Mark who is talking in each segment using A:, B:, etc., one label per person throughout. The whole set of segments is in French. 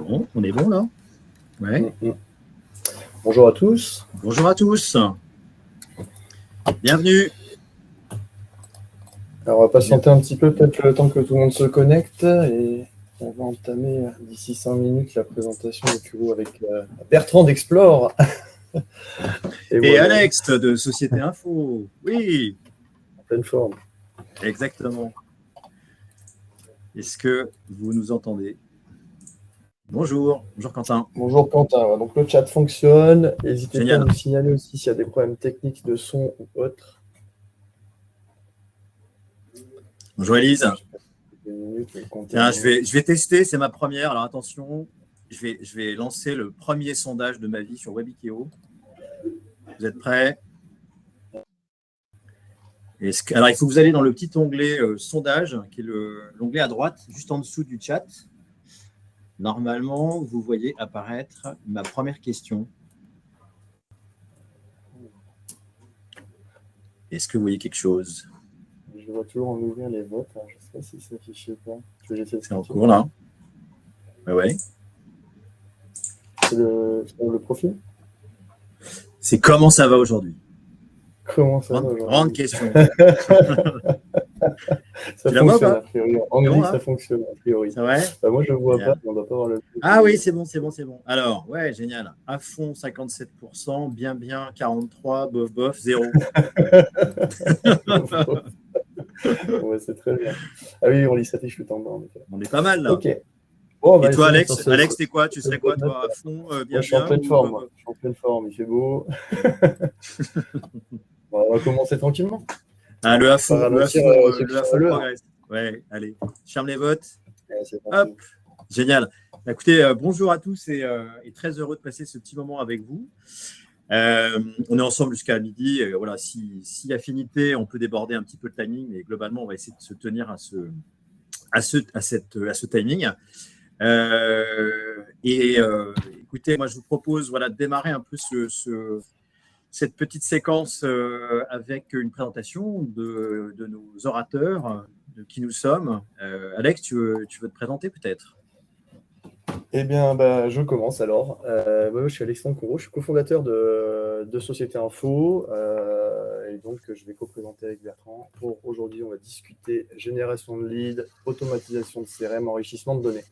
A: Bon, on est bon là? Ouais.
B: Bonjour à tous.
A: Bonjour à tous. Bienvenue.
B: Alors, on va patienter un petit peu, peut-être le temps que tout le monde se connecte, et on va entamer d'ici 5 minutes la présentation de Kuro avec Bertrand d'Explore.
A: Et
B: voilà.
A: Alex de Société Info. Oui.
B: En pleine forme.
A: Exactement. Est-ce que vous nous entendez? Bonjour. Bonjour Quentin.
B: Bonjour Quentin. Donc le chat fonctionne. N'hésitez pas à
A: Génial.
B: nous signaler aussi s'il y a des problèmes techniques de son ou autre.
A: Bonjour Elise. Tiens,
B: je
A: je vais tester, c'est ma première. Alors attention, je vais lancer le premier sondage de ma vie sur Webikeo. Vous êtes prêts? Alors, il faut que vous allez dans le petit onglet sondage, qui est l'onglet à droite, juste en dessous du chat. Normalement, vous voyez apparaître ma première question. Est-ce que vous voyez quelque chose?
B: Je vois toujours en ouvrir les votes. Je ne sais pas si ça affiche pas.
A: C'est en cours là. Ouais.
B: C'est le profil?
A: C'est comment ça va aujourd'hui?
B: Comment ça va aujourd'hui?
A: Grande question.
B: Ça fonctionne a priori. On nous dit que ça fonctionne a priori.
A: C'est vrai?
B: Moi, je ne vois pas, on ne doit pas voir le.
A: Ah oui, c'est bon. Alors, ouais, génial. À fond, 57%, bien, 43%, bof, 0.
B: Ouais, c'est très bien. Ah oui, on lit sa fiche tout en bas.
A: On est pas mal là.
B: Ok.
A: Bon, et toi, Alex, t'es quoi? Tu serais quoi, toi, à fond, bien?
B: Je suis en pleine forme. Je suis en pleine forme, il fait beau. Bon, on va commencer tranquillement.
A: Ah, le à fond progresse. Ouais, allez, ferme les votes.
B: Ouais,
A: hop, génial. Écoutez, bonjour à tous et très heureux de passer ce petit moment avec vous. On est ensemble jusqu'à midi. Voilà, si affinité, on peut déborder un petit peu le timing, mais globalement, on va essayer de se tenir à ce timing. Écoutez, moi, je vous propose de démarrer un peu cette petite séquence avec une présentation de nos orateurs, de qui nous sommes. Alex, tu veux te présenter peut-être?
B: Eh bien, je commence alors. Je suis Alexandre Conro, je suis cofondateur de Société Info, et donc je vais co-présenter avec Bertrand. Pour aujourd'hui, on va discuter génération de leads, automatisation de CRM, enrichissement de données.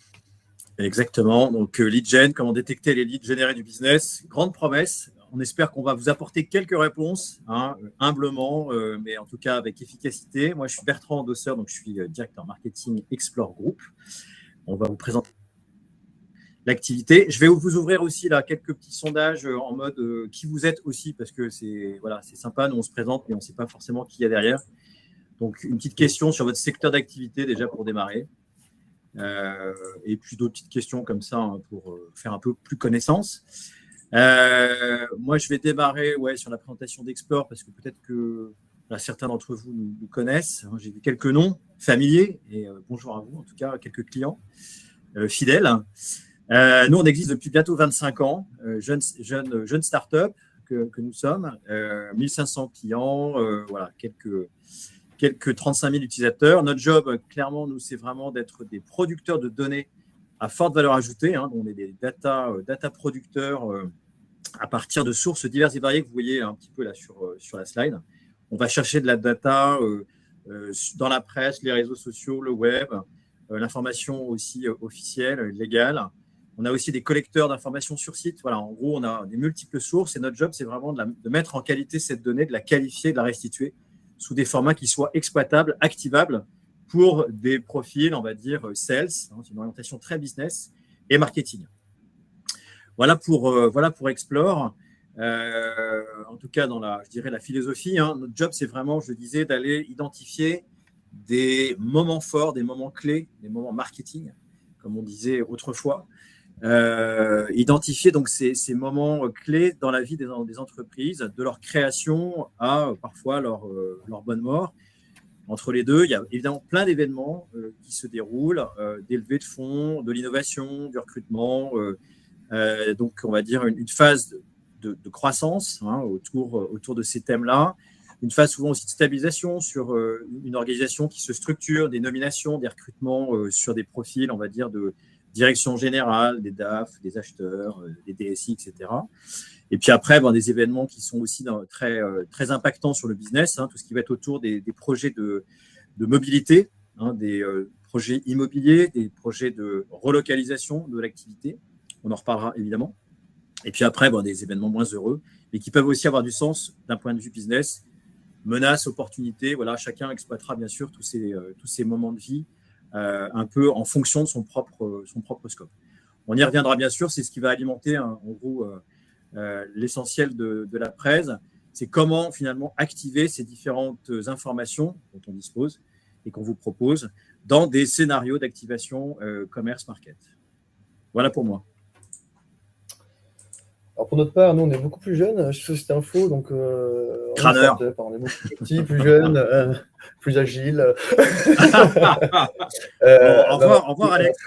A: Exactement. Donc, lead gen, comment détecter les leads générés du business. Grande promesse. On espère qu'on va vous apporter quelques réponses, humblement, mais en tout cas avec efficacité. Moi, je suis Bertrand Dosseur, donc je suis directeur marketing Explore Group. On va vous présenter l'activité. Je vais vous ouvrir aussi là quelques petits sondages en mode qui vous êtes aussi, parce que c'est sympa. Nous, on se présente, mais on ne sait pas forcément qui il y a derrière. Donc, une petite question sur votre secteur d'activité déjà pour démarrer. Et puis d'autres petites questions comme ça pour faire un peu plus connaissance. Moi, je vais démarrer sur la présentation d'Explore parce que peut-être que certains d'entre vous nous connaissent. J'ai vu quelques noms familiers et bonjour à vous, en tout cas, quelques clients fidèles. Nous, on existe depuis bientôt 25 ans, jeune start-up que nous sommes, 1500 clients, quelques 35 000 utilisateurs. Notre job, clairement, nous, c'est vraiment d'être des producteurs de données à forte valeur ajoutée. On est des data producteurs à partir de sources diverses et variées que vous voyez un petit peu là sur la slide. On va chercher de la data dans la presse, les réseaux sociaux, le web, l'information aussi officielle, légale. On a aussi des collecteurs d'informations sur site. Voilà, en gros, on a des multiples sources et notre job, c'est vraiment de mettre en qualité cette donnée, de la qualifier, de la restituer sous des formats qui soient exploitables, activables pour des profils, on va dire, sales, c'est une orientation très business, et marketing. Voilà pour Explore. En tout cas, dans la philosophie, notre job, c'est vraiment, je le disais, d'aller identifier des moments forts, des moments clés, des moments marketing, comme on disait autrefois. Identifier donc ces moments clés dans la vie des entreprises, de leur création à parfois leur bonne mort. Entre les deux, il y a évidemment plein d'événements qui se déroulent, des levées de fonds, de l'innovation, du recrutement, donc on va dire une phase de croissance autour de ces thèmes-là, une phase souvent aussi de stabilisation sur une organisation qui se structure, des nominations, des recrutements sur des profils, on va dire, direction générale, des DAF, des acheteurs, des DSI, etc. Et puis après, des événements qui sont aussi très impactants sur le business, tout ce qui va être autour des projets de mobilité, des projets immobiliers, des projets de relocalisation de l'activité. On en reparlera évidemment. Et puis après, des événements moins heureux, mais qui peuvent aussi avoir du sens d'un point de vue business. Menaces, opportunités, voilà, chacun exploitera bien sûr tous ces moments de vie un peu en fonction de son propre scope. On y reviendra bien sûr, c'est ce qui va alimenter en gros l'essentiel de la presse, c'est comment finalement activer ces différentes informations dont on dispose et qu'on vous propose dans des scénarios d'activation commerce market. Voilà pour moi.
B: Alors pour notre part, nous on est beaucoup plus jeunes, chez Société Info, donc
A: Crâneur.
B: On est beaucoup plus petits, plus jeunes, plus agiles.
A: Au revoir Alex.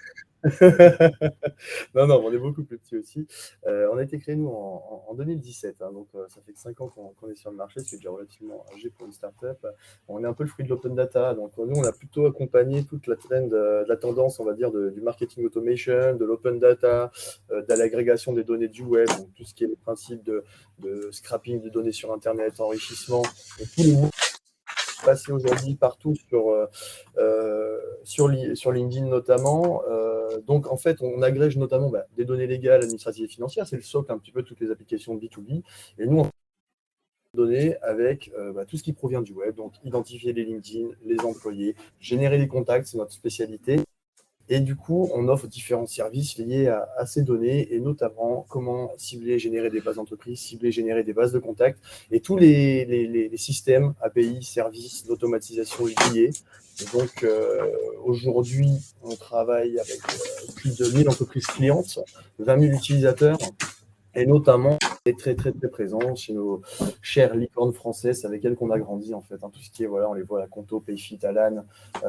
B: Non, on est beaucoup plus petits aussi. On a été créé, nous, en 2017. Donc, ça fait que 5 ans qu'on est sur le marché. C'est déjà relativement âgé pour une startup. On est un peu le fruit de l'open data. Donc, nous, on a plutôt accompagné toute la tendance, on va dire, du marketing automation, de l'open data, de l'agrégation des données du web, donc tout ce qui est le principe de scrapping de données sur Internet, enrichissement, et tout le monde passer aujourd'hui partout sur LinkedIn notamment. Donc, en fait, on agrège notamment des données légales, administratives et financières. C'est le socle un petit peu de toutes les applications B2B. Et nous, on données avec tout ce qui provient du web. Donc, identifier les LinkedIn, les employés, générer des contacts, c'est notre spécialité. Et du coup, on offre différents services liés à ces données et notamment comment cibler, générer des bases d'entreprise, cibler, générer des bases de contacts et tous les systèmes, API, services d'automatisation liés. Et donc, aujourd'hui, on travaille avec plus de 1000 entreprises clientes, 20 000 utilisateurs et notamment est très présent chez nos chères licornes françaises avec elles qu'on a grandi en fait. Tout ce qui est, on les voit à Conto, Payfit, Alan,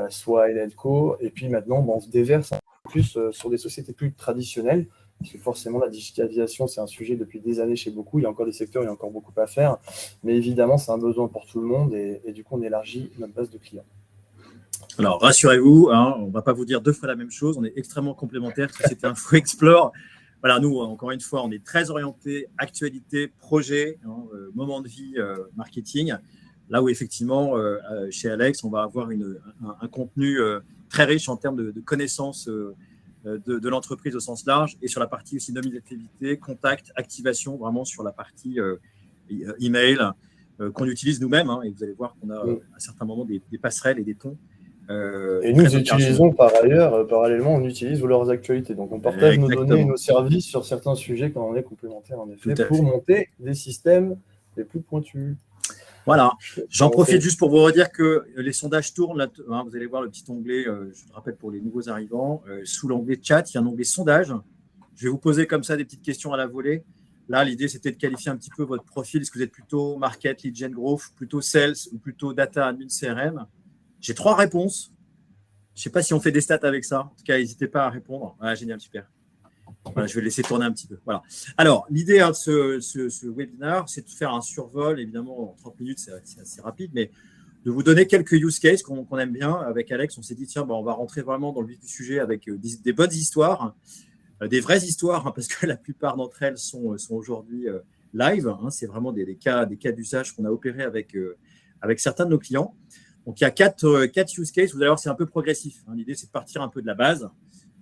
B: Swile, Co. Et puis maintenant, on se déverse un peu plus sur des sociétés plus traditionnelles, parce que forcément la digitalisation, c'est un sujet depuis des années chez beaucoup. Il y a encore des secteurs, il y a encore beaucoup à faire. Mais évidemment, c'est un besoin pour tout le monde et du coup, on élargit notre base de clients.
A: Alors, rassurez-vous, on ne va pas vous dire 2 fois la même chose. On est extrêmement complémentaires. Société Info Explore. Voilà, nous, encore une fois, on est très orienté actualité, projet, moment de vie, marketing. Là où, effectivement, chez Alex, on va avoir un contenu très riche en termes de connaissances de l'entreprise au sens large et sur la partie aussi nominativité, contact, activation, vraiment sur la partie email qu'on utilise nous-mêmes. Et vous allez voir qu'on a à certains moments des passerelles et des ponts.
B: Et nous utilisons par ailleurs, parallèlement, on utilise leurs actualités. Donc, on partage nos données et nos services sur certains sujets quand on est complémentaires, en effet, pour monter des systèmes les plus pointus.
A: Voilà. J'en profite juste pour vous redire que les sondages tournent. Là, vous allez voir le petit onglet, je le rappelle pour les nouveaux arrivants, sous l'onglet chat, il y a un onglet sondage. Je vais vous poser comme ça des petites questions à la volée. Là, l'idée, c'était de qualifier un petit peu votre profil. Est-ce que vous êtes plutôt market, lead gen growth, plutôt sales ou plutôt data, admin, CRM? J'ai 3 réponses. Je ne sais pas si on fait des stats avec ça. En tout cas, n'hésitez pas à répondre. Ah, génial, super. Voilà, je vais laisser tourner un petit peu. Voilà. Alors, l'idée de ce webinaire, c'est de faire un survol. Évidemment, en 30 minutes, c'est assez rapide, mais de vous donner quelques use cases qu'on aime bien. Avec Alex, on s'est dit, tiens, on va rentrer vraiment dans le vif du sujet avec des bonnes histoires, des vraies histoires, parce que la plupart d'entre elles sont aujourd'hui live. C'est vraiment des cas d'usage qu'on a opérés avec certains de nos clients. Donc, il y a 4 use cases. Vous allez voir, c'est un peu progressif. L'idée, c'est de partir un peu de la base,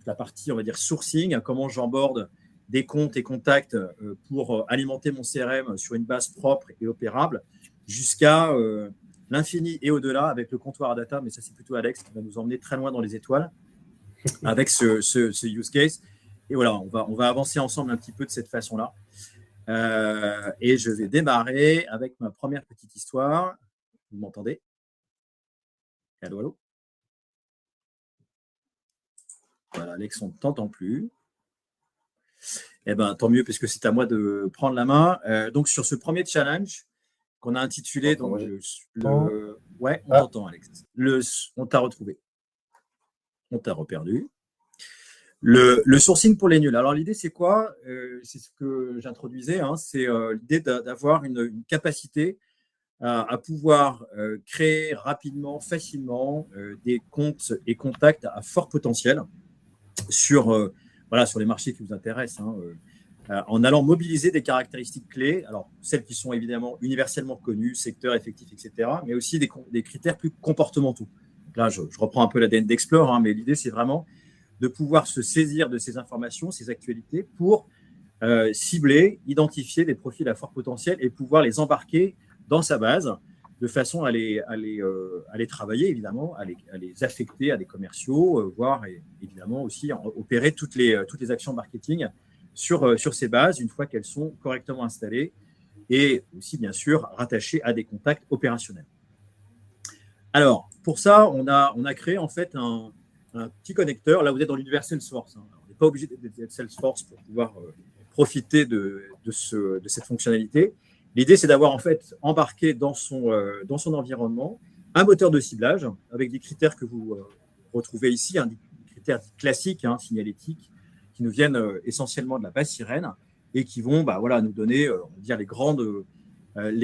A: la partie, on va dire, sourcing, comment j'emborde des comptes et contacts pour alimenter mon CRM sur une base propre et opérable, jusqu'à l'infini et au-delà avec le comptoir à data. Mais ça, c'est plutôt Alex qui va nous emmener très loin dans les étoiles avec ce use case. Et voilà, on va avancer ensemble un petit peu de cette façon-là. Et je vais démarrer avec ma première petite histoire. Vous m'entendez ? Allô, allô. Voilà, Alex, on ne t'entend plus. Eh bien, tant mieux, parce que c'est à moi de prendre la main. Donc, sur ce premier challenge qu'on a intitulé… Ouais, on t'entend, Alex. On t'a retrouvé. On t'a reperdu. Le sourcing pour les nuls. Alors, l'idée, c'est quoi ? C'est ce que j'introduisais. C'est l'idée d'avoir une capacité à pouvoir créer rapidement, facilement des comptes et contacts à fort potentiel sur voilà, sur les marchés qui vous intéressent, en allant mobiliser des caractéristiques clés, alors celles qui sont évidemment universellement connues, secteur, effectif, etc., mais aussi des critères plus comportementaux. Donc là, je reprends un peu l'ADN d'Explore, mais l'idée, c'est vraiment de pouvoir se saisir de ces informations, ces actualités, pour cibler, identifier des profils à fort potentiel et pouvoir les embarquer dans sa base de façon à les travailler, évidemment, à les affecter à des commerciaux, voire évidemment aussi opérer toutes les actions marketing sur ces bases une fois qu'elles sont correctement installées et aussi, bien sûr, rattachées à des contacts opérationnels. Alors, pour ça, on a créé en fait un petit connecteur. Là, vous êtes dans l'univers Salesforce. On n'est pas obligé d'être Salesforce pour pouvoir profiter de cette fonctionnalité. L'idée, c'est d'avoir en fait embarqué dans son environnement un moteur de ciblage avec des critères que vous retrouvez ici, des critères classiques, signalétiques, qui nous viennent essentiellement de la base Sirène et qui vont nous donner on va dire, les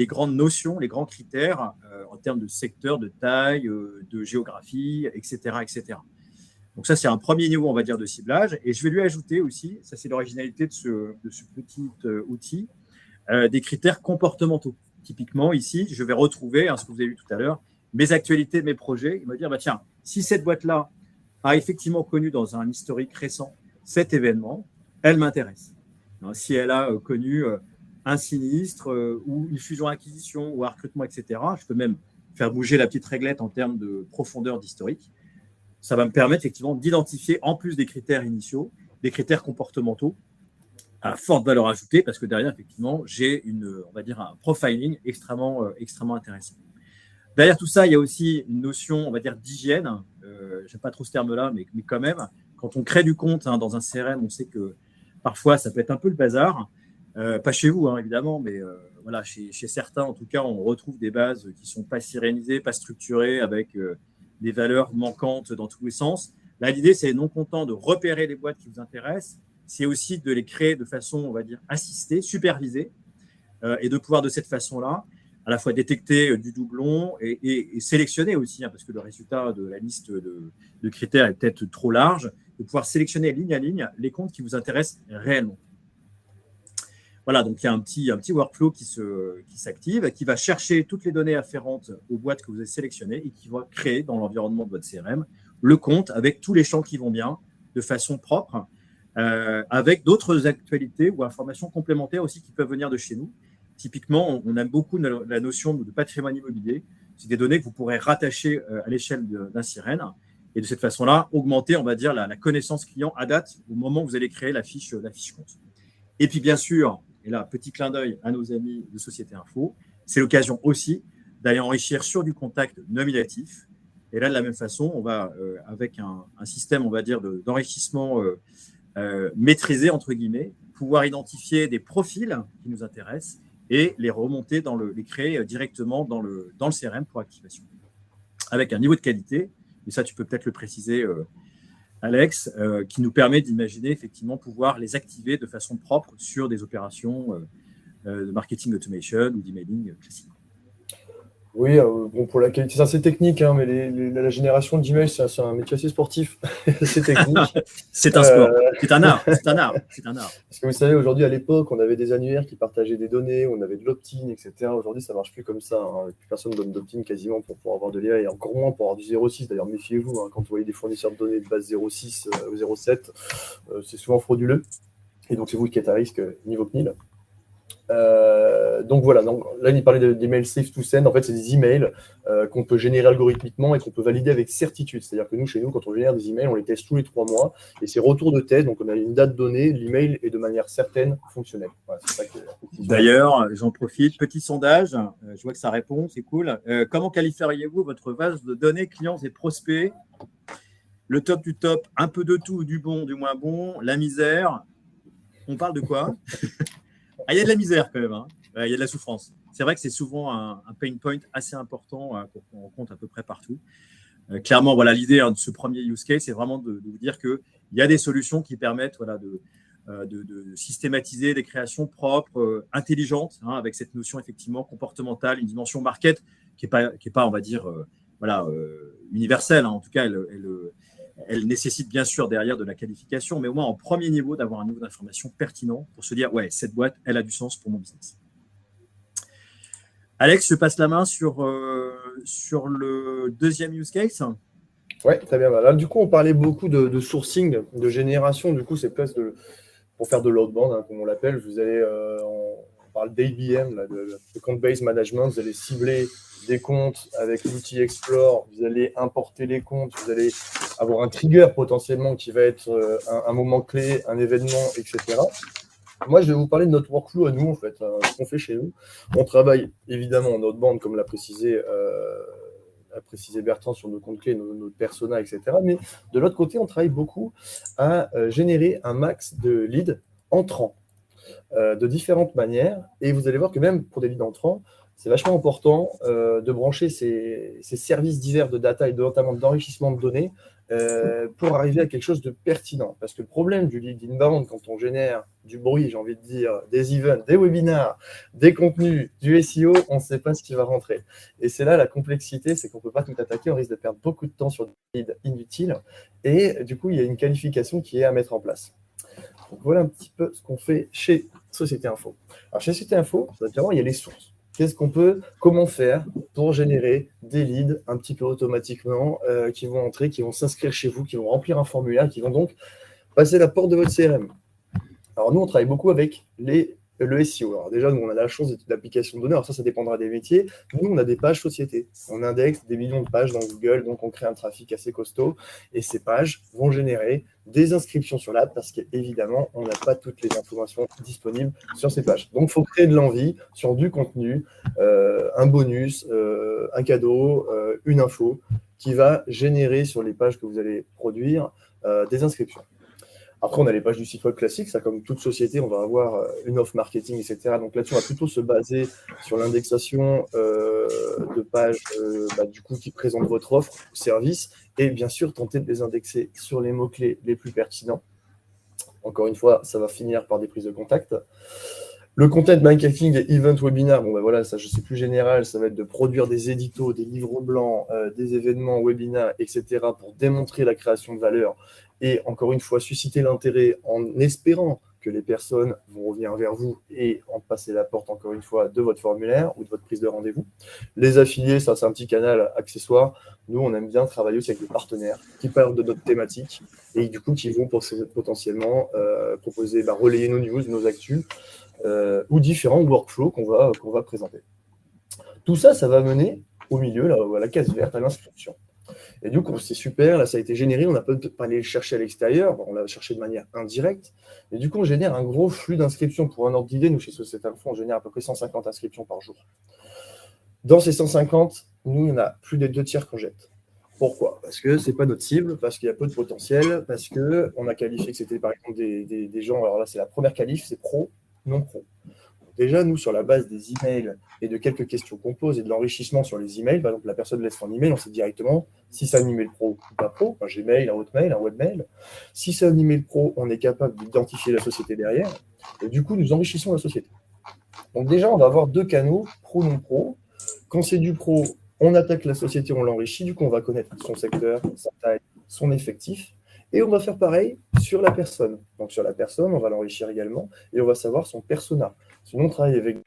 A: grandes notions, les grands critères en termes de secteur, de taille, de géographie, etc., etc. Donc ça, c'est un premier niveau, on va dire, de ciblage. Et je vais lui ajouter aussi, ça c'est l'originalité de ce petit outil, des critères comportementaux. Typiquement, ici, je vais retrouver, ce que vous avez vu tout à l'heure, mes actualités, mes projets. Il va dire, tiens, si cette boîte-là a effectivement connu dans un historique récent cet événement, elle m'intéresse. Si elle a connu un sinistre ou une fusion-acquisition ou un recrutement, etc., je peux même faire bouger la petite réglette en termes de profondeur d'historique. Ça va me permettre effectivement d'identifier, en plus des critères initiaux, des critères comportementaux à forte valeur ajoutée, parce que derrière, effectivement, j'ai on va dire, un profiling extrêmement intéressant. Derrière tout ça, il y a aussi une notion, on va dire, d'hygiène. Je n'aime pas trop ce terme-là, mais quand même, quand on crée du compte dans un CRM, on sait que parfois, ça peut être un peu le bazar. Pas chez vous, évidemment, mais voilà, chez certains, en tout cas, on retrouve des bases qui ne sont pas sirénisées, pas structurées, avec des valeurs manquantes dans tous les sens. Là, l'idée, c'est non content de repérer les boîtes qui vous intéressent, c'est aussi de les créer de façon, on va dire, assistée, supervisée, et de pouvoir de cette façon-là, à la fois détecter du doublon et sélectionner aussi, parce que le résultat de la liste de critères est peut-être trop large, de pouvoir sélectionner ligne à ligne les comptes qui vous intéressent réellement. Voilà, donc il y a un petit workflow qui s'active, qui va chercher toutes les données afférentes aux boîtes que vous avez sélectionnées et qui va créer dans l'environnement de votre CRM le compte avec tous les champs qui vont bien, de façon propre, avec d'autres actualités ou informations complémentaires aussi qui peuvent venir de chez nous. Typiquement, on aime beaucoup la notion de patrimoine immobilier. C'est des données que vous pourrez rattacher à l'échelle d'un Sirène et de cette façon-là, augmenter, on va dire, la connaissance client à date au moment où vous allez créer la fiche compte. Et puis, bien sûr, et là, petit clin d'œil à nos amis de Société Info, c'est l'occasion aussi d'aller enrichir sur du contact nominatif. Et là, de la même façon, on va, avec un système, on va dire, d'enrichissement maîtrisé, entre guillemets, pouvoir identifier des profils qui nous intéressent et les remonter, les créer directement dans le CRM pour activation. Avec un niveau de qualité, et ça, tu peux peut-être le préciser, Alex, qui nous permet d'imaginer effectivement pouvoir les activer de façon propre sur des opérations de marketing automation ou d'emailing classique.
B: Oui, bon, pour la qualité, c'est assez technique, mais la génération d'emails, c'est un métier assez sportif. C'est technique.
A: C'est un sport, c'est un art.
B: Parce que vous savez, aujourd'hui, à l'époque, on avait des annuaires qui partageaient des données, on avait de l'opt-in, etc. Aujourd'hui, ça ne marche plus comme ça. Plus personne ne donne d'opt-in quasiment pour pouvoir avoir de l'IA, et encore moins pour avoir du 0.6. D'ailleurs, méfiez-vous, quand vous voyez des fournisseurs de données de base 0.6 ou 0.7, c'est souvent frauduleux. Et donc, c'est vous qui êtes à risque niveau CNIL. Donc voilà, là il parlait d'emails safe to send. En fait, c'est des emails qu'on peut générer algorithmiquement et qu'on peut valider avec certitude. C'est-à-dire que nous, chez nous, quand on génère des emails, on les teste tous les 3 mois et c'est retour de test. Donc on a une date donnée, l'email est de manière certaine fonctionnelle. Voilà,
A: d'ailleurs, j'en profite, petit sondage, je vois que ça répond, c'est cool. Comment qualifieriez-vous votre base de données clients et prospects? Le top du top, un peu de tout, du bon, du moins bon, la misère. On parle de quoi? Il y a de la misère quand même, il y a de la souffrance. C'est vrai que c'est souvent un pain point assez important qu'on rencontre à peu près partout. Clairement, voilà, l'idée de ce premier use case, c'est vraiment de vous dire qu'il y a des solutions qui permettent de systématiser des créations propres, intelligentes, avec cette notion effectivement comportementale, une dimension market qui est pas on va dire, universelle. En tout cas, elle nécessite bien sûr derrière de la qualification, mais au moins en premier niveau, d'avoir un niveau d'information pertinent pour se dire, ouais, cette boîte, elle a du sens pour mon business. Alex, je passe la main sur le deuxième use case.
B: Ouais, très bien. Là, du coup, on parlait beaucoup de sourcing, de génération. Du coup, c'est presque pour faire de l'outbound, hein, comme on l'appelle. Vous allez, on parle d'ABM, de Account-Based Management. Vous allez cibler des comptes avec l'outil Explore. Vous allez importer les comptes. Vous allez avoir un trigger potentiellement qui va être un moment clé, un événement, etc. Moi, je vais vous parler de notre workflow à nous, en fait, ce qu'on fait chez nous. On travaille évidemment en outbound, comme l'a précisé Bertrand sur nos comptes clés, nos personas, etc. Mais de l'autre côté, on travaille beaucoup à générer un max de leads entrants de différentes manières. Et vous allez voir que même pour des leads entrants, c'est vachement important de brancher ces services divers de data et notamment d'enrichissement de données pour arriver à quelque chose de pertinent. Parce que le problème du lead inbound, quand on génère du bruit, j'ai envie de dire, des events, des webinars, des contenus, du SEO, on ne sait pas ce qui va rentrer. Et c'est là la complexité, c'est qu'on ne peut pas tout attaquer, on risque de perdre beaucoup de temps sur des leads inutiles. Et du coup, il y a une qualification qui est à mettre en place. Donc voilà un petit peu ce qu'on fait chez Société Info. Alors chez Société Info, naturellement, il y a les sources. Comment faire pour générer des leads un petit peu automatiquement qui vont entrer, qui vont s'inscrire chez vous, qui vont remplir un formulaire, qui vont donc passer la porte de votre CRM. Alors nous, on travaille beaucoup avec le SEO. Alors déjà, nous, on a la chance d'être une application de données. Alors ça dépendra des métiers. Nous, on a des pages sociétés. On indexe des millions de pages dans Google, donc on crée un trafic assez costaud. Et ces pages vont générer des inscriptions sur l'app parce qu'évidemment, on n'a pas toutes les informations disponibles sur ces pages. Donc, il faut créer de l'envie sur du contenu, un bonus, un cadeau, une info qui va générer sur les pages que vous allez produire des inscriptions. Après, on a les pages du site web classique, ça comme toute société, on va avoir une offre marketing, etc. Donc là-dessus, on va plutôt se baser sur l'indexation de pages du coup, qui présentent votre offre ou service et bien sûr tenter de les indexer sur les mots-clés les plus pertinents. Encore une fois, ça va finir par des prises de contact. Le content marketing et event webinar, voilà, ça je sais plus général, ça va être de produire des éditos, des livres blancs, des événements, webinars, etc. pour démontrer la création de valeur et encore une fois susciter l'intérêt en espérant que les personnes vont revenir vers vous et en passer la porte encore une fois de votre formulaire ou de votre prise de rendez-vous. Les affiliés, ça c'est un petit canal accessoire. Nous, on aime bien travailler aussi avec des partenaires qui parlent de notre thématique et du coup qui vont potentiellement proposer, relayer nos news, nos actus, ou différents workflows qu'on va présenter. Tout ça, ça va mener au milieu, là, à la case verte, à l'inscription. Et du coup, c'est super, là, ça a été généré, on n'a pas aller le chercher à l'extérieur, on l'a cherché de manière indirecte, et du coup, on génère un gros flux d'inscriptions. Pour un ordre d'idée, nous, chez Société Info, on génère à peu près 150 inscriptions par jour. Dans ces 150, nous, il y en a plus des 2 tiers qu'on jette. Pourquoi? Parce que ce n'est pas notre cible, parce qu'il y a peu de potentiel, parce qu'on a qualifié que c'était par exemple des gens, alors là, c'est la première qualif, c'est pro, non pro. Déjà, nous, sur la base des emails et de quelques questions qu'on pose et de l'enrichissement sur les emails, par exemple, la personne laisse son email, on sait directement si c'est un email pro ou pas pro, un Gmail, un Hotmail, un webmail. Si c'est un email pro, on est capable d'identifier la société derrière. Et du coup, nous enrichissons la société. Donc déjà, on va avoir 2 canaux, pro, non pro. Quand c'est du pro, on attaque la société, on l'enrichit. Du coup, on va connaître son secteur, sa taille, son effectif. Et on va faire pareil sur la personne. Donc sur la personne, on va l'enrichir également et on va savoir son persona. Sinon, on travaille avec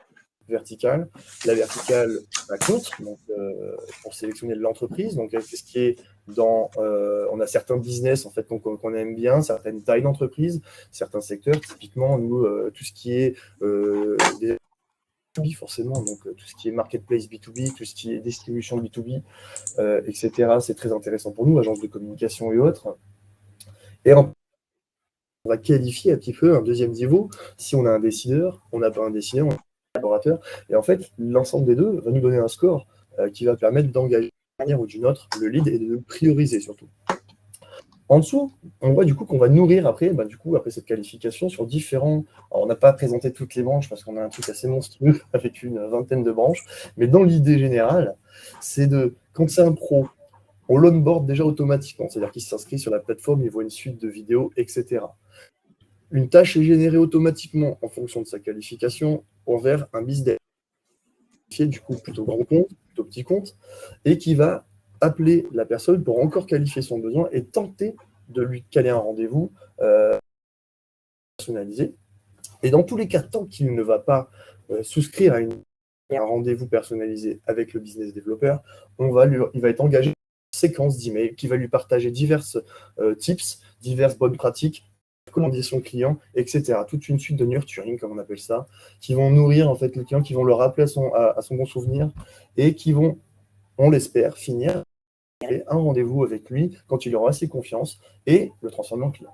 B: verticale. La verticale, la compte, donc, pour sélectionner l'entreprise. Donc, ce qui est dans, on a certains business en fait qu'on aime bien, certaines tailles d'entreprise, certains secteurs. Typiquement, nous, tout ce qui est des B2B forcément, donc tout ce qui est marketplace B2B, tout ce qui est distribution B2B, etc. C'est très intéressant pour nous, agences de communication et autres. Et on va qualifier un petit peu un deuxième niveau. Si on a un décideur, on n'a pas un décideur, on a un collaborateur. Et en fait, l'ensemble des deux va nous donner un score qui va permettre d'engager d'une manière ou d'une autre le lead et de le prioriser surtout. En dessous, on voit du coup qu'on va nourrir après cette qualification sur différents. Alors, on n'a pas présenté toutes les branches parce qu'on a un truc assez monstrueux avec une vingtaine de branches. Mais dans l'idée générale, c'est quand c'est un pro, on l'onboard déjà automatiquement, c'est-à-dire qu'il s'inscrit sur la plateforme, il voit une suite de vidéos, etc. Une tâche est générée automatiquement en fonction de sa qualification envers un business qui est du coup plutôt grand compte, plutôt petit compte, et qui va appeler la personne pour encore qualifier son besoin et tenter de lui caler un rendez-vous personnalisé. Et dans tous les cas, tant qu'il ne va pas souscrire à un rendez-vous personnalisé avec le business développeur, il va être engagé dans une séquence d'emails qui va lui partager diverses tips, diverses bonnes pratiques, recommandations clients, etc. Toute une suite de nurturing, comme on appelle ça, qui vont nourrir en fait le client, qui vont le rappeler à son bon souvenir et qui vont, on l'espère, finir un rendez-vous avec lui quand il aura assez confiance et le transformer en client.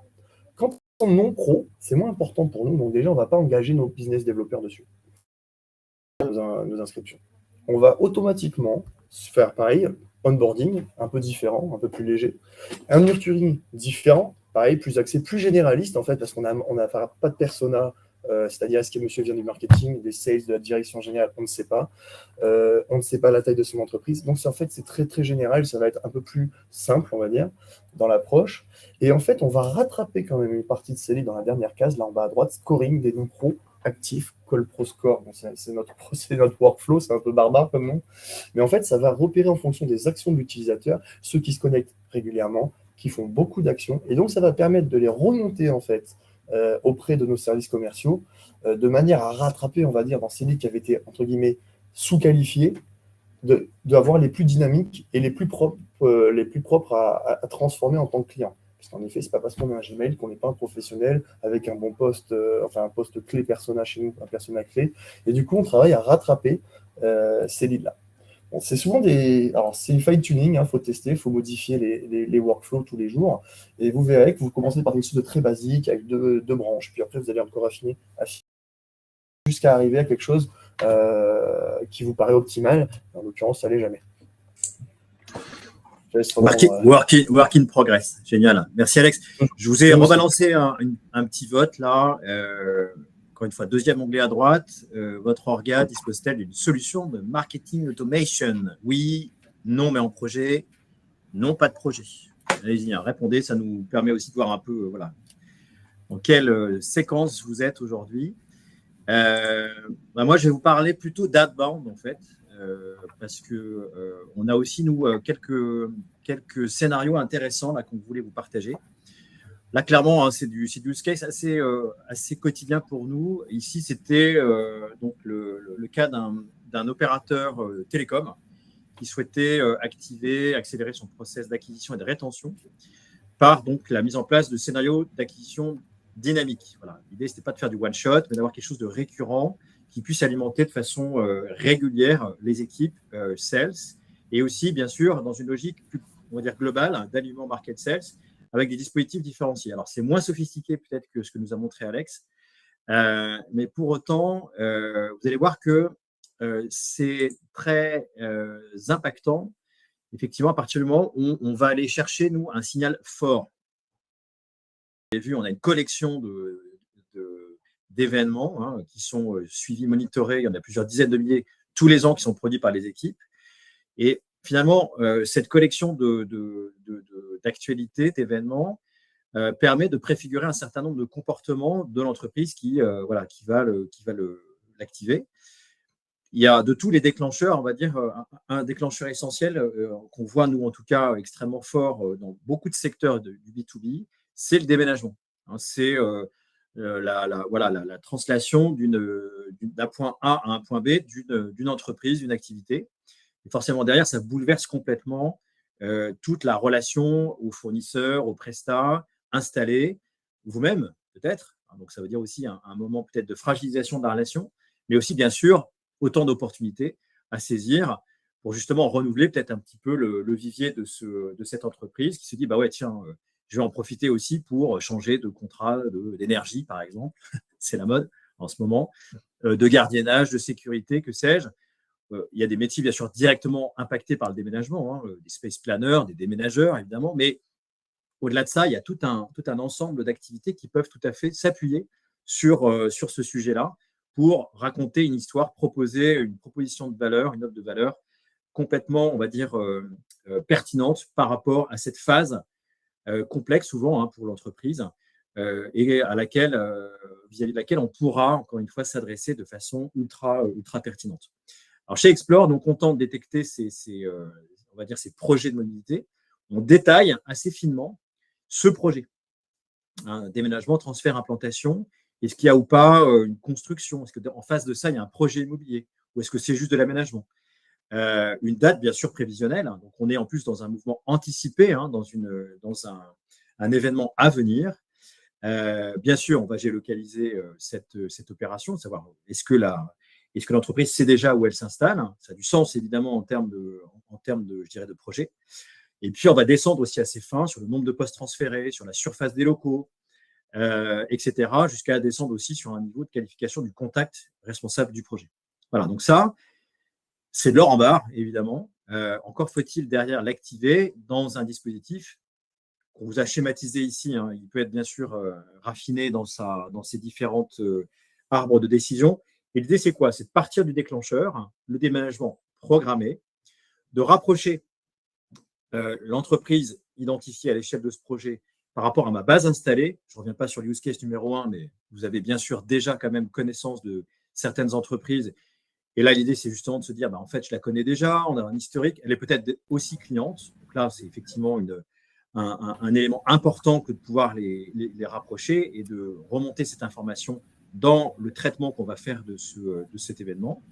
B: Quand on est non pro, c'est moins important pour nous, donc déjà on ne va pas engager nos business développeurs dessus, nos inscriptions. On va automatiquement faire pareil, onboarding, un peu différent, un peu plus léger, un nurturing différent, pareil, plus axé, plus généraliste en fait, parce qu'on n'a pas de persona, c'est-à-dire est-ce que monsieur vient du marketing, des sales, de la direction générale, on ne sait pas. On ne sait pas la taille de son entreprise. Donc, en fait, c'est très, très général. Ça va être un peu plus simple, on va dire, dans l'approche. Et en fait, on va rattraper quand même une partie de ces leads dans la dernière case, là en bas à droite, scoring des non-pros actifs, Call Pro Score. Bon, c'est notre workflow, c'est un peu barbare comme nom. Mais en fait, ça va repérer en fonction des actions de l'utilisateur, ceux qui se connectent régulièrement, qui font beaucoup d'actions. Et donc, ça va permettre de les remonter, en fait, auprès de nos services commerciaux, de manière à rattraper, on va dire, dans ces leads qui avaient été, entre guillemets, sous-qualifiés, d'avoir les plus dynamiques et les plus propres à transformer en tant que client. Parce qu'en effet, ce n'est pas parce qu'on a un Gmail qu'on n'est pas un professionnel avec un bon poste, un poste clé persona chez nous, un persona clé. Et du coup, on travaille à rattraper ces leads-là. Bon, c'est souvent Alors, c'est du fine-tuning, il faut tester, il faut modifier les workflows tous les jours. Et vous verrez que vous commencez par quelque chose de très basique, avec deux branches. Puis après, vous allez encore affiner jusqu'à arriver à quelque chose qui vous paraît optimal. En l'occurrence, ça l'est jamais.
A: Work in progress. Génial. Merci, Alex. Je vous ai rebalancé un petit vote là. Encore une fois, deuxième onglet à droite. Votre orga dispose-t-elle d'une solution de marketing automation? Oui, non, mais en projet. Non, pas de projet. Allez-y, répondez. Ça nous permet aussi de voir un peu voilà, dans quelle séquence vous êtes aujourd'hui. Moi, je vais vous parler plutôt d'outbound, en fait, parce qu'on a aussi, nous, quelques scénarios intéressants là, qu'on voulait vous partager. Là, clairement, c'est du use case assez quotidien pour nous. Ici, c'était donc le cas d'un opérateur télécom qui souhaitait accélérer son process d'acquisition et de rétention par donc, la mise en place de scénarios d'acquisition dynamique. Voilà. L'idée, ce n'était pas de faire du one-shot, mais d'avoir quelque chose de récurrent qui puisse alimenter de façon régulière les équipes sales et aussi, bien sûr, dans une logique plus, on va dire, globale d'alignement market sales avec des dispositifs différenciés. Alors, c'est moins sophistiqué peut-être que ce que nous a montré Alex, mais pour autant, vous allez voir que c'est très impactant. Effectivement, à partir du moment où on va aller chercher, nous, un signal fort. Vous avez vu, on a une collection d'événements qui sont suivis, monitorés. Il y en a plusieurs dizaines de milliers tous les ans qui sont produits par les équipes. Et finalement, cette collection d'actualités, d'événements, permet de préfigurer un certain nombre de comportements de l'entreprise qui va l'activer. Il y a de tous les déclencheurs, on va dire, un déclencheur essentiel qu'on voit, nous, en tout cas, extrêmement fort dans beaucoup de secteurs du B2B, c'est le déménagement. C'est la translation d'un point A à un point B d'une entreprise, d'une activité. Et forcément, derrière, ça bouleverse complètement toute la relation aux fournisseurs, aux prestats installés, vous-même, peut-être. Donc, ça veut dire aussi un moment peut-être de fragilisation de la relation, mais aussi, bien sûr, autant d'opportunités à saisir pour justement renouveler peut-être un petit peu le vivier de cette entreprise qui se dit, bah ouais, tiens, je vais en profiter aussi pour changer de contrat d'énergie, par exemple. C'est la mode en ce moment, de gardiennage, de sécurité, que sais-je. Il y a des métiers, bien sûr, directement impactés par le déménagement, des space planners, des déménageurs, évidemment, mais au-delà de ça, il y a tout un ensemble d'activités qui peuvent tout à fait s'appuyer sur ce sujet-là pour raconter une histoire, proposer une proposition de valeur, une offre de valeur complètement, on va dire, pertinente par rapport à cette phase complexe souvent pour l'entreprise et à laquelle, vis-à-vis de laquelle on pourra, encore une fois, s'adresser de façon ultra pertinente. Alors, chez Explore, donc, on tente de détecter ces projets de mobilité. On détaille assez finement ce projet. Déménagement, transfert, implantation. Est-ce qu'il y a ou pas une construction? Est-ce qu'en face de ça, il y a un projet immobilier? Ou est-ce que c'est juste de l'aménagement? Une date, bien sûr, prévisionnelle. Donc, on est en plus dans un mouvement anticipé, dans un événement à venir. Bien sûr, on va géolocaliser cette opération, savoir est-ce que l'entreprise sait déjà où elle s'installe. Ça a du sens, évidemment, en termes de, je dirais, de projet. Et puis, on va descendre aussi assez fin sur le nombre de postes transférés, sur la surface des locaux, etc., jusqu'à descendre aussi sur un niveau de qualification du contact responsable du projet. Voilà, donc ça, c'est de l'or en barre, évidemment. Encore faut-il derrière l'activer dans un dispositif qu'on vous a schématisé ici. Il peut être bien sûr raffiné dans ses différentes arbres de décision. Et l'idée, c'est quoi? C'est de partir du déclencheur, le déménagement programmé, de rapprocher l'entreprise identifiée à l'échelle de ce projet par rapport à ma base installée. Je ne reviens pas sur le use case numéro 1, mais vous avez bien sûr déjà quand même connaissance de certaines entreprises. Et là, l'idée, c'est justement de se dire, en fait, je la connais déjà, on a un historique, elle est peut-être aussi cliente. Donc là, c'est effectivement un élément important que de pouvoir les rapprocher et de remonter cette information dans le traitement qu'on va faire de cet événement.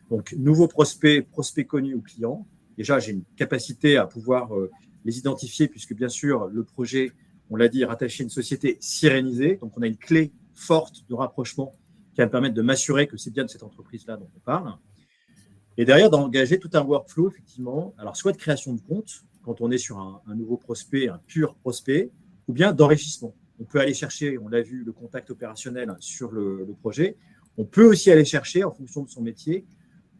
A: Donc, nouveaux prospects connus ou clients. Déjà, j'ai une capacité à pouvoir les identifier puisque, bien sûr, le projet, on l'a dit, est rattaché à une société sirénisée. Donc, on a une clé forte de rapprochement qui va me permettre de m'assurer que c'est bien de cette entreprise-là dont on parle. Et derrière, d'engager tout un workflow, effectivement, alors soit de création de compte, quand on est sur un nouveau prospect, un pur prospect, ou bien d'enrichissement. On peut aller chercher, on l'a vu, le contact opérationnel sur le projet. On peut aussi aller chercher, en fonction de son métier,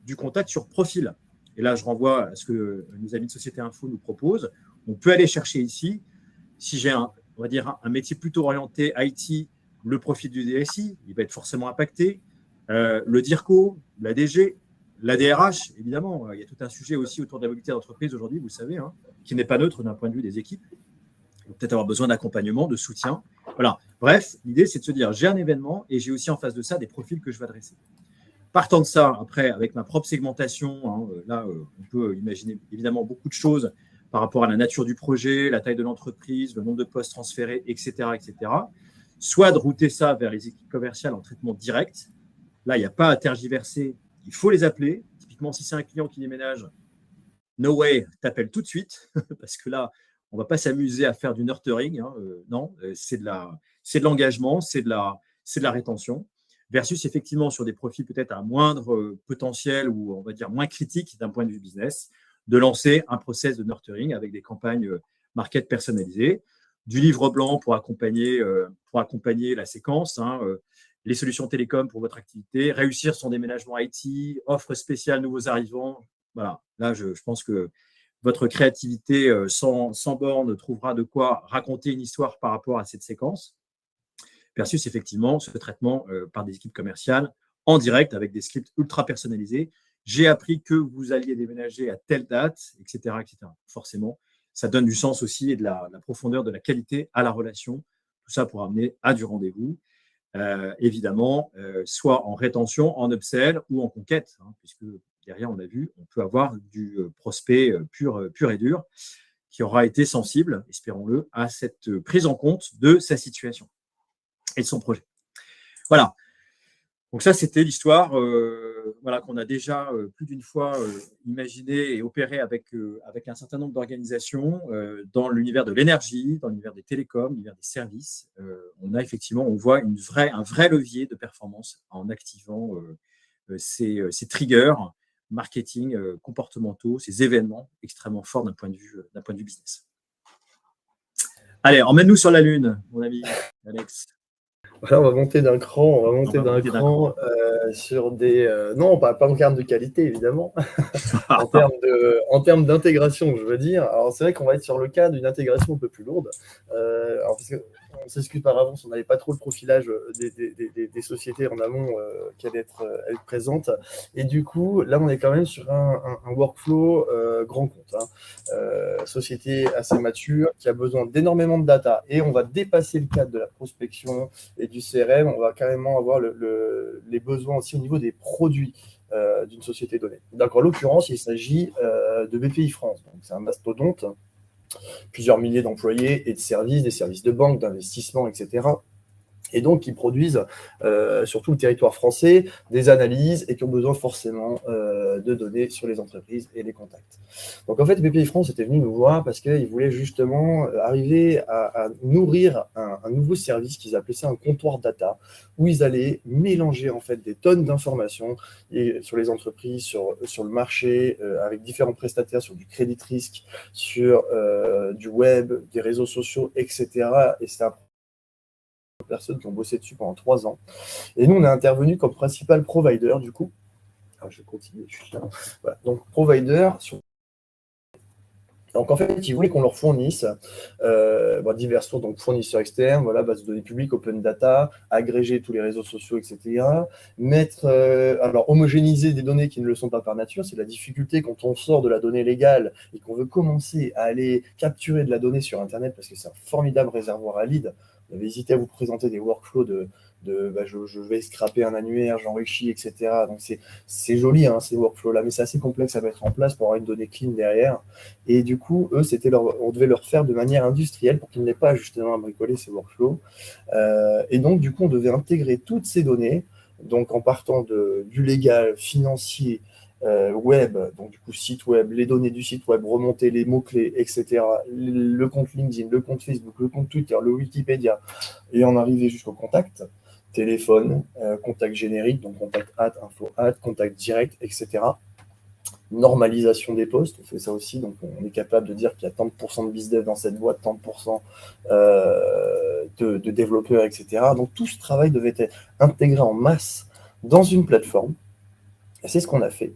A: du contact sur profil. Et là, je renvoie à ce que nos amis de Société Info nous proposent. On peut aller chercher ici, si j'ai on va dire un métier plutôt orienté IT, le profil du DSI, il va être forcément impacté. Le DIRCO, la DG, la DRH, évidemment. Il y a tout un sujet aussi autour de la mobilité d'entreprise aujourd'hui, vous le savez, qui n'est pas neutre d'un point de vue des équipes. Il va peut-être avoir besoin d'accompagnement, de soutien. Voilà. Bref, l'idée, c'est de se dire, j'ai un événement et j'ai aussi en face de ça des profils que je vais adresser. Partant de ça, après, avec ma propre segmentation, là, on peut imaginer évidemment beaucoup de choses par rapport à la nature du projet, la taille de l'entreprise, le nombre de postes transférés, etc., etc. Soit de router ça vers les équipes commerciales en traitement direct. Là, il n'y a pas à tergiverser. Il faut les appeler. Typiquement, si c'est un client qui déménage, no way, t'appelles tout de suite parce que là, on ne va pas s'amuser à faire du nurturing. Non, c'est de l'engagement, c'est de la rétention. Versus effectivement sur des profils peut-être à moindre potentiel ou on va dire moins critiques d'un point de vue business, de lancer un process de nurturing avec des campagnes market personnalisées, du livre blanc pour accompagner la séquence, les solutions télécom pour votre activité, réussir son déménagement IT, offre spéciale nouveaux arrivants. Voilà, là je pense que votre créativité sans borne trouvera de quoi raconter une histoire par rapport à cette séquence. Versus effectivement ce traitement par des équipes commerciales en direct avec des scripts ultra personnalisés. J'ai appris que vous alliez déménager à telle date, etc., etc. Forcément, ça donne du sens aussi et de la profondeur, de la qualité à la relation. Tout ça pour amener à du rendez-vous. Évidemment, soit en rétention, en upsell ou en conquête, puisque derrière, on l'a vu, on peut avoir du prospect pur et dur qui aura été sensible, espérons-le, à cette prise en compte de sa situation et de son projet. Voilà. Donc ça, c'était l'histoire qu'on a déjà plus d'une fois imaginé et opéré avec un certain nombre d'organisations dans l'univers de l'énergie, dans l'univers des télécoms, l'univers des services. On voit un vrai levier de performance en activant ces triggers marketing comportementaux, ces événements extrêmement forts d'un point de vue business. Allez, emmène-nous sur la Lune, mon ami Alex.
B: Voilà, on va monter d'un cran, sur des… non, pas en termes de qualité, évidemment, en termes d'intégration, je veux dire. Alors, c'est vrai qu'on va être sur le cas d'une intégration un peu plus lourde. Parce qu'on s'excuse par avance, on n'avait pas trop le profilage des sociétés en amont qui allaient être présentes. Et du coup, là, on est quand même sur un workflow grand compte. Société assez mature, qui a besoin d'énormément de data. Et on va dépasser le cadre de la prospection et du CRM, on va carrément avoir les besoins aussi au niveau des produits d'une société donnée. Donc, en l'occurrence, il s'agit de BPI France. Donc, c'est un mastodonte plusieurs milliers d'employés et de services, des services de banque, d'investissement, etc. Et donc qui produisent sur tout le territoire français des analyses et qui ont besoin forcément de données sur les entreprises et les contacts. Donc en fait, BPI France était venu nous voir parce qu'ils voulaient justement arriver à nourrir un nouveau service qu'ils appelaient ça un comptoir data, où ils allaient mélanger en fait des tonnes d'informations sur les entreprises, sur le marché, avec différents prestataires, sur du crédit risque, sur du web, des réseaux sociaux, etc. Et c'est un personnes qui ont bossé dessus pendant 3 ans. Et nous, on a intervenu comme principal provider, du coup. Alors, je vais continuer, je suis là. Voilà. Donc, provider sur. Donc, en fait, ils voulaient qu'on leur fournisse divers sources, donc fournisseurs externes, voilà, base de données publiques, open data, agréger tous les réseaux sociaux, etc. Alors, homogénéiser des données qui ne le sont pas par nature, c'est la difficulté quand on sort de la donnée légale et qu'on veut commencer à aller capturer de la donnée sur Internet, parce que c'est un formidable réservoir à leads. Vous avez hésité à vous présenter des workflows je vais scraper un annuaire, j'enrichis, etc. Donc, c'est joli, hein, ces workflows-là, mais c'est assez complexe à mettre en place pour avoir une donnée clean derrière. Et du coup, eux, on devait leur faire de manière industrielle pour qu'ils n'aient pas justement à bricoler ces workflows. Et donc, du coup, on devait intégrer toutes ces données, donc en partant du légal, financier, web, donc du coup site web, les données du site web, remonter les mots-clés, etc. Le compte LinkedIn, le compte Facebook, le compte Twitter, le Wikipédia, et en arriver jusqu'au contact, téléphone, contact générique, donc contact info contact direct, etc. Normalisation des postes, on fait ça aussi, donc on est capable de dire qu'il y a tant de pourcents de bizdev dans cette boîte, tant de pourcents de développeurs, etc. Donc tout ce travail devait être intégré en masse dans une plateforme, et c'est ce qu'on a fait.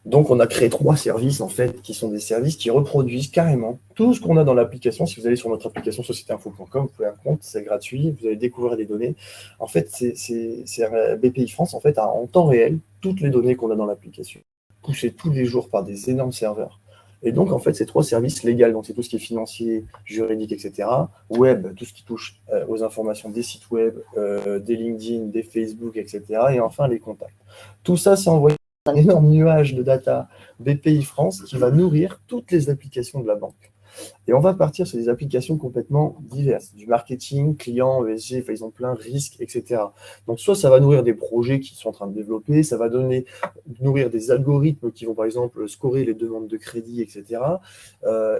B: Donc, on a créé 3 services, en fait, qui sont des services qui reproduisent carrément tout ce qu'on a dans l'application. Si vous allez sur notre application sociétéinfo.com, vous pouvez un compte, c'est gratuit, vous allez découvrir des données. En fait, c'est BPI France, en fait, a en temps réel toutes les données qu'on a dans l'application, poussées tous les jours par des énormes serveurs. Et donc, en fait, ces 3 services légaux, donc c'est tout ce qui est financier, juridique, etc. Web, tout ce qui touche aux informations des sites web, des LinkedIn, des Facebook, etc. Et enfin, les contacts. Tout ça, c'est envoyé un énorme nuage de data BPI France qui va nourrir toutes les applications de la banque. Et on va partir sur des applications complètement diverses, du marketing, client, ESG, enfin, ils ont plein, risques, etc. Donc, soit ça va nourrir des projets qui sont en train de développer, ça va nourrir des algorithmes qui vont, par exemple, scorer les demandes de crédit, etc.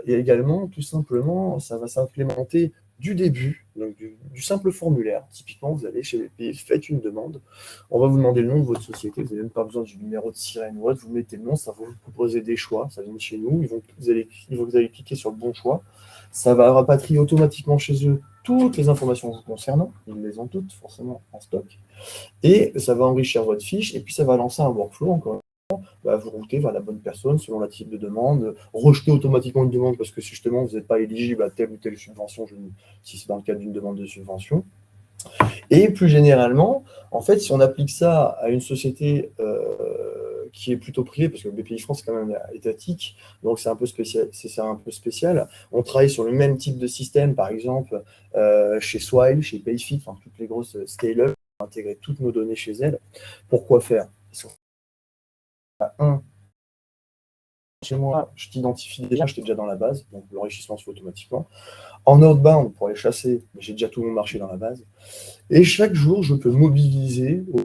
B: Et également, tout simplement, ça va s'implémenter du début, donc du simple formulaire. Typiquement, vous allez chez BPI, faites une demande, on va vous demander le nom de votre société, vous n'avez même pas besoin du numéro de sirène ou autre, vous mettez le nom, ça va vous proposer des choix, ça vient de chez nous, vous allez cliquer sur le bon choix, ça va rapatrier automatiquement chez eux toutes les informations vous concernant, ils les ont toutes forcément en stock, et ça va enrichir votre fiche, et puis ça va lancer un workflow encore. Vous routez vers la bonne personne selon la type de demande, rejeter automatiquement une demande parce que si justement vous n'êtes pas éligible à telle ou telle subvention, si c'est dans le cadre d'une demande de subvention. Et plus généralement, en fait, si on applique ça à une société qui est plutôt privée, parce que le BPI France est quand même étatique, donc c'est un peu spécial. On travaille sur le même type de système, par exemple, chez Swile, chez Payfit, enfin, toutes les grosses scale-up, intégrer toutes nos données chez elles. Pourquoi faire? Chez moi, je t'identifie déjà, je t'ai déjà dans la base, donc l'enrichissement se fait automatiquement. En outbound, pour les chasser, j'ai déjà tout mon marché dans la base. Et chaque jour, je peux mobiliser au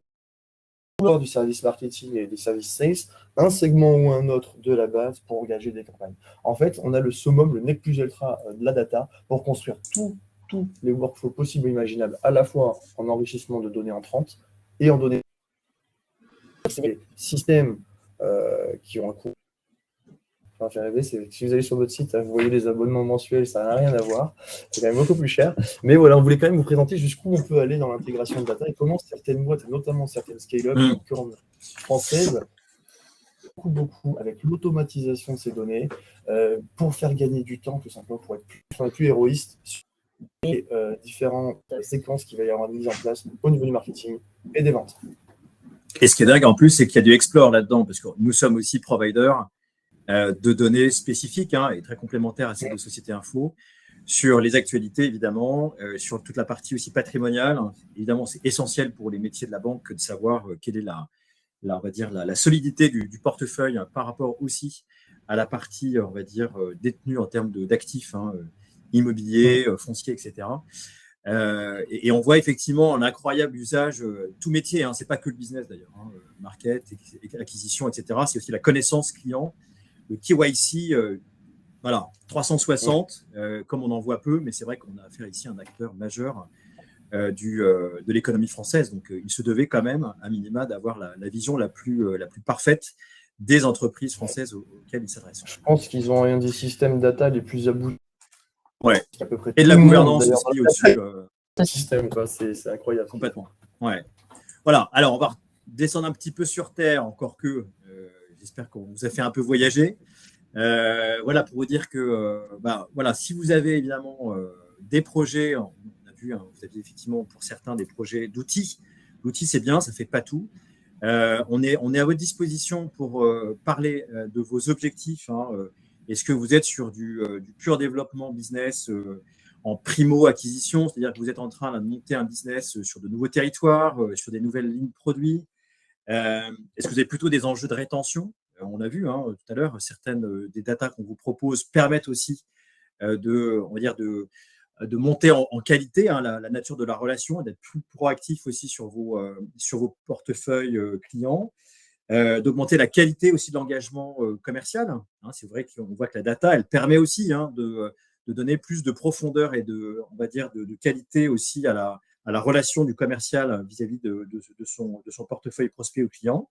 B: du service marketing et des services sales un segment ou un autre de la base pour engager des campagnes. En fait, on a le summum, le nec plus ultra de la data pour construire tous les workflows possibles et imaginables, à la fois en enrichissement de données entrantes et en données. C'est des systèmes qui ont un coût. Faire rêver, c'est si vous allez sur notre site, vous voyez les abonnements mensuels, ça n'a rien à voir. C'est quand même beaucoup plus cher. Mais voilà, on voulait quand même vous présenter jusqu'où on peut aller dans l'intégration de data et comment certaines boîtes, notamment certaines scale-up françaises, beaucoup avec l'automatisation de ces données pour faire gagner du temps, tout simplement, pour être plus héroïste sur les différentes séquences qu'il va y avoir mises en place au niveau du marketing et des ventes.
A: Et ce qui est dingue en plus, c'est qu'il y a du explore là-dedans, parce que nous sommes aussi providers de données spécifiques et très complémentaires à celles de Société Info, sur les actualités, évidemment, sur toute la partie aussi patrimoniale. Évidemment, c'est essentiel pour les métiers de la banque de savoir quelle est on va dire la solidité du portefeuille par rapport aussi à la partie, on va dire, détenue en termes d'actifs immobiliers, fonciers, etc. Et on voit effectivement un incroyable usage, tout métier, ce n'est pas que le business d'ailleurs, market, acquisition, etc. C'est aussi la connaissance client, le KYC, voilà, 360, comme on en voit peu, mais c'est vrai qu'on a affaire ici à un acteur majeur de l'économie française. Donc, il se devait quand même, à minima, d'avoir la vision la plus parfaite des entreprises françaises auxquelles ils s'adressent.
B: Je pense qu'ils ont un des systèmes data les plus aboutis.
A: Ouais. À peu près et de la gouvernance aussi au-dessus.
B: Système, quoi. C'est incroyable.
A: Complètement. Ouais. Voilà. Alors, on va descendre un petit peu sur Terre, encore que j'espère qu'on vous a fait un peu voyager. Voilà, pour vous dire que voilà, si vous avez évidemment des projets, on a vu, vous aviez effectivement pour certains des projets d'outils. L'outil, c'est bien, ça ne fait pas tout. On est à votre disposition pour parler de vos objectifs. Est-ce que vous êtes sur du pur développement business en primo-acquisition, c'est-à-dire que vous êtes en train de monter un business sur de nouveaux territoires, sur des nouvelles lignes de produits? Est-ce que vous avez plutôt des enjeux de rétention? On a vu tout à l'heure, certaines des datas qu'on vous propose permettent aussi de monter en qualité la nature de la relation et d'être plus proactif aussi sur vos portefeuilles clients, d'augmenter la qualité aussi de l'engagement commercial. C'est vrai qu'on voit que la data, elle permet aussi de donner plus de profondeur et de qualité aussi à la relation du commercial vis-à-vis de son portefeuille prospect au client.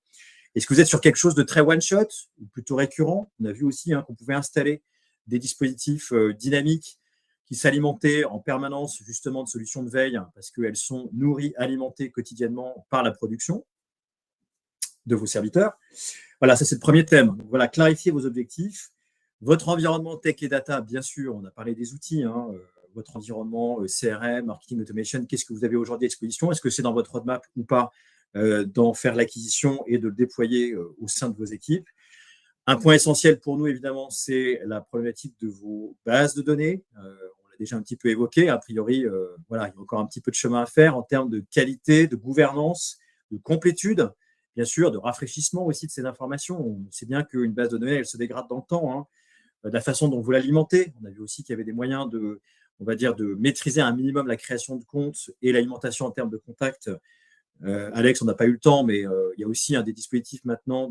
A: Est-ce que vous êtes sur quelque chose de très one-shot ou plutôt récurrent? On a vu aussi qu'on pouvait installer des dispositifs dynamiques qui s'alimentaient en permanence justement de solutions de veille parce qu'elles sont nourries, alimentées quotidiennement par la production de vos serviteurs. Voilà, ça c'est le premier thème. Donc, voilà, clarifiez vos objectifs. Votre environnement tech et data, bien sûr, on a parlé des outils, votre environnement CRM, marketing automation, qu'est-ce que vous avez aujourd'hui à disposition? Est-ce que c'est dans votre roadmap ou pas d'en faire l'acquisition et de le déployer au sein de vos équipes? Un point essentiel pour nous, évidemment, c'est la problématique de vos bases de données. On l'a déjà un petit peu évoqué. A priori, voilà, il y a encore un petit peu de chemin à faire en termes de qualité, de gouvernance, de complétude, bien sûr, de rafraîchissement aussi de ces informations. On sait bien qu'une base de données, elle se dégrade dans le temps. De la façon dont vous l'alimentez. On a vu aussi qu'il y avait des moyens de maîtriser un minimum la création de comptes et l'alimentation en termes de contacts. Alex, on n'a pas eu le temps, mais il y a aussi des dispositifs maintenant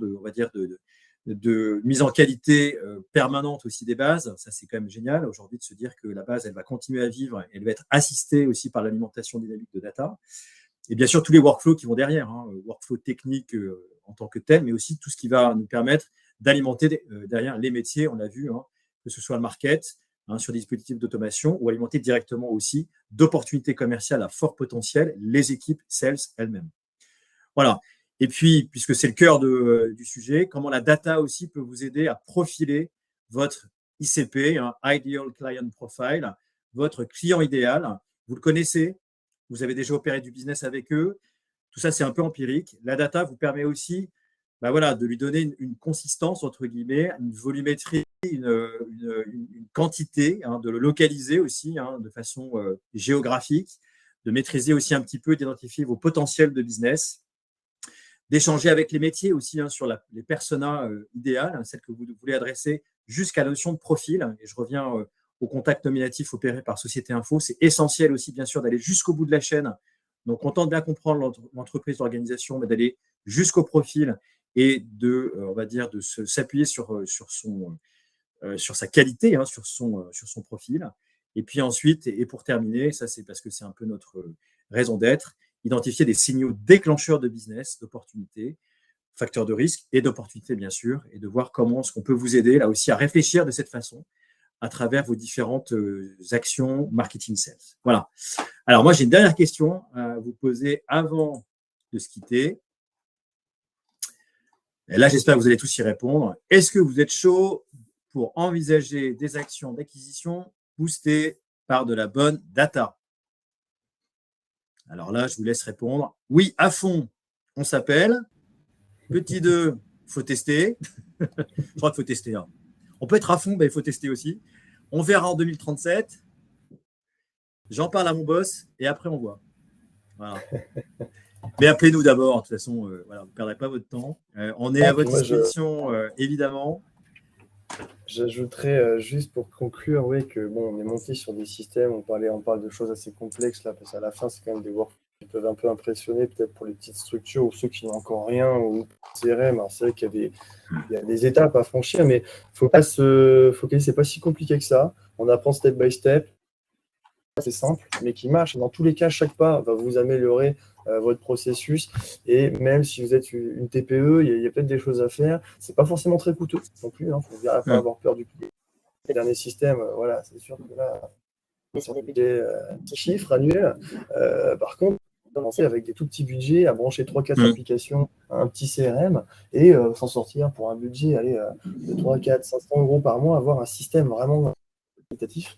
A: de mise en qualité permanente aussi des bases. Ça, c'est quand même génial aujourd'hui de se dire que la base, elle va continuer à vivre. Elle va être assistée aussi par l'alimentation dynamique de data. Et bien sûr, tous les workflows qui vont derrière, workflows techniques en tant que tel, mais aussi tout ce qui va nous permettre d'alimenter derrière les métiers, on l'a vu, que ce soit le market, sur des dispositifs d'automation, ou alimenter directement aussi d'opportunités commerciales à fort potentiel, les équipes sales elles-mêmes. Voilà. Et puis, puisque c'est le cœur du sujet, comment la data aussi peut vous aider à profiler votre ICP, Ideal Client Profile, votre client idéal. Vous le connaissez, vous avez déjà opéré du business avec eux. Tout ça, c'est un peu empirique. La data vous permet aussi de lui donner une consistance, entre guillemets, une volumétrie, une quantité, de le localiser aussi de façon géographique, de maîtriser aussi un petit peu, d'identifier vos potentiels de business, d'échanger avec les métiers aussi sur les personas idéales, celles que vous voulez adresser, jusqu'à la notion de profil. Et je reviens au contact nominatif opéré par Société Info. C'est essentiel aussi, bien sûr, d'aller jusqu'au bout de la chaîne. Donc, on tente bien comprendre l'entreprise, l'organisation, mais d'aller jusqu'au profil et de s'appuyer sur sa qualité, sur son profil. Et puis ensuite, et pour terminer, ça c'est parce que c'est un peu notre raison d'être, identifier des signaux déclencheurs de business, d'opportunités, facteurs de risque et d'opportunités bien sûr, et de voir comment est-ce qu'on peut vous aider là aussi à réfléchir de cette façon à travers vos différentes actions marketing sales. Voilà. Alors moi, j'ai une dernière question à vous poser avant de se quitter. Et là, j'espère que vous allez tous y répondre. Est-ce que vous êtes chaud pour envisager des actions d'acquisition boostées par de la bonne data? Alors là, je vous laisse répondre. Oui, à fond, on s'appelle. Petit 2, il faut tester. Je crois qu'il faut tester. On peut être à fond, mais il faut tester aussi. On verra en 2037. J'en parle à mon boss et après, on voit. Voilà. Mais appelez-nous d'abord. De toute façon, vous ne perdrez pas votre temps. On est à votre disposition, évidemment.
B: J'ajouterais juste pour conclure, oui, que bon, on est monté sur des systèmes, on parle de choses assez complexes là, parce qu'à la fin, c'est quand même des workflows qui peuvent un peu impressionner, peut-être pour les petites structures ou ceux qui n'ont encore rien ou CRM. Alors, c'est vrai qu'il y a il y a des étapes à franchir, mais faut pas se focaliser, c'est pas si compliqué que ça. On apprend step by step, c'est simple, mais qui marche. Dans tous les cas, chaque pas va vous améliorer votre processus. Et même si vous êtes une TPE, il y a peut-être des choses à faire. C'est pas forcément très coûteux non plus. Il ne faut pas avoir peur du client. Les derniers systèmes, voilà, c'est sûr que là, sur des budgets chiffres annuels. Par contre, commencer avec des tout petits budgets, à brancher 3-4 applications à un petit CRM et s'en sortir pour un budget de 3, 4, 500 euros par mois, avoir un système vraiment qualitatif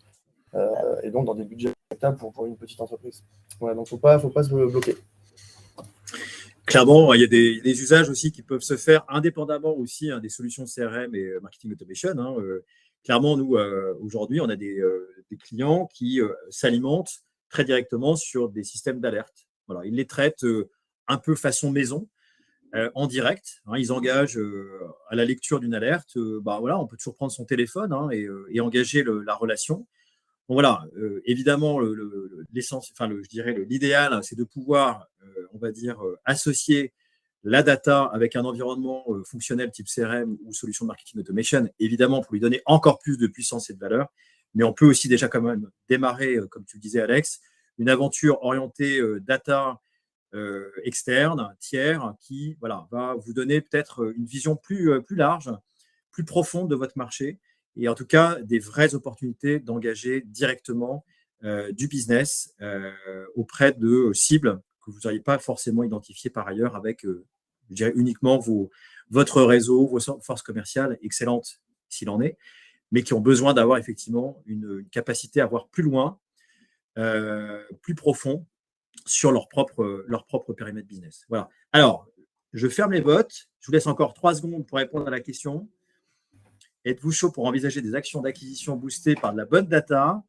B: et donc dans des budgets acceptables pour une petite entreprise. Ouais, donc faut pas se bloquer.
A: Clairement, il y a des usages aussi qui peuvent se faire indépendamment aussi des solutions CRM et marketing automation. Clairement, nous, aujourd'hui, on a des clients qui s'alimentent très directement sur des systèmes d'alerte. Voilà, ils les traitent un peu façon maison, en direct. Ils engagent à la lecture d'une alerte. Voilà, on peut toujours prendre son téléphone et engager la relation. Donc voilà, évidemment, l'essence, je dirais l'idéal, c'est de pouvoir, on va dire, associer la data avec un environnement fonctionnel type CRM ou solution de marketing automation, évidemment pour lui donner encore plus de puissance et de valeur. Mais on peut aussi déjà quand même démarrer, comme tu le disais Alex, une aventure orientée data externe, tiers, qui va vous donner peut-être une vision plus large, plus profonde de votre marché et en tout cas des vraies opportunités d'engager directement du business auprès de cibles que vous n'auriez pas forcément identifiées par ailleurs avec, je dirais, uniquement votre réseau, vos forces commerciales, excellentes s'il en est, mais qui ont besoin d'avoir effectivement une capacité à voir plus loin, plus profond sur leur propre périmètre business. Voilà. Alors, je ferme les votes. Je vous laisse encore 3 secondes pour répondre à la question. Êtes-vous chaud pour envisager des actions d'acquisition boostées par de la bonne data?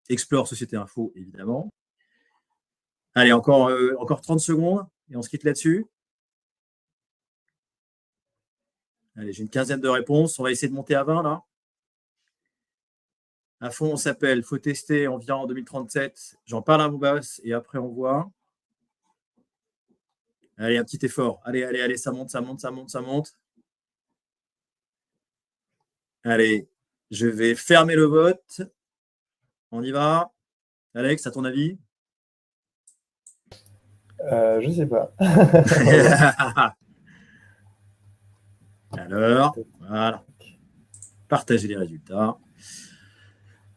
A: Explore Société Info, évidemment. Allez, encore 30 secondes et on se quitte là-dessus. Allez, j'ai une quinzaine de réponses. On va essayer de monter à 20 là. À fond, on s'appelle. Faut tester. On vient en 2037. J'en parle à mon boss et après on voit. Allez, un petit effort. Allez, ça monte. Allez, je vais fermer le vote. On y va. Alex, à ton avis?
B: Je ne sais pas.
A: Alors, voilà. Partagez les résultats.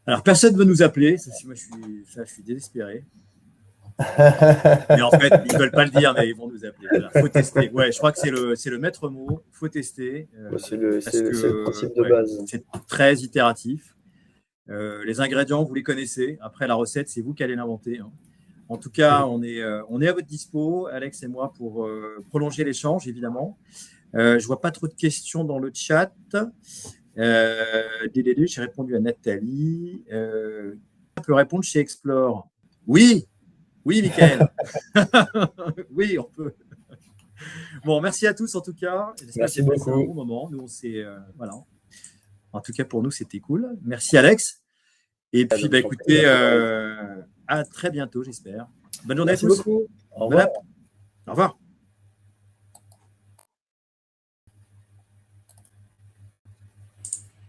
A: Alors, personne ne veut nous appeler. Moi, je suis désespéré. Mais en fait, ils ne veulent pas le dire, mais ils vont nous appeler. Voilà. Faut tester. Ouais, je crois que c'est le maître mot. Faut tester.
B: C'est le principe de base.
A: C'est très itératif. Les ingrédients, vous les connaissez. Après, la recette, c'est vous qui allez l'inventer. En tout cas, on est à votre dispo, Alex et moi, pour prolonger l'échange, évidemment. Je ne vois pas trop de questions dans le chat. J'ai répondu à Nathalie. On peut répondre chez Explore. Oui, Mickaël. Oui, on peut. Bon, merci à tous en tout cas.
B: Merci beaucoup.
A: Un bon moment. Nous, voilà. En tout cas, pour nous, c'était cool. Merci, Alex. Et puis, écoutez, à très bientôt, j'espère. Bonne journée à tous.
B: Merci beaucoup. Au revoir.
A: Au revoir.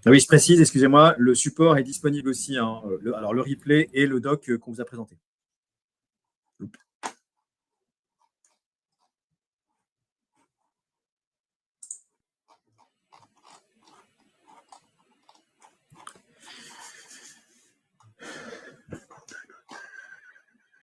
A: Ah oui, je précise, excusez-moi, le support est disponible aussi, alors le replay et le doc qu'on vous a présenté.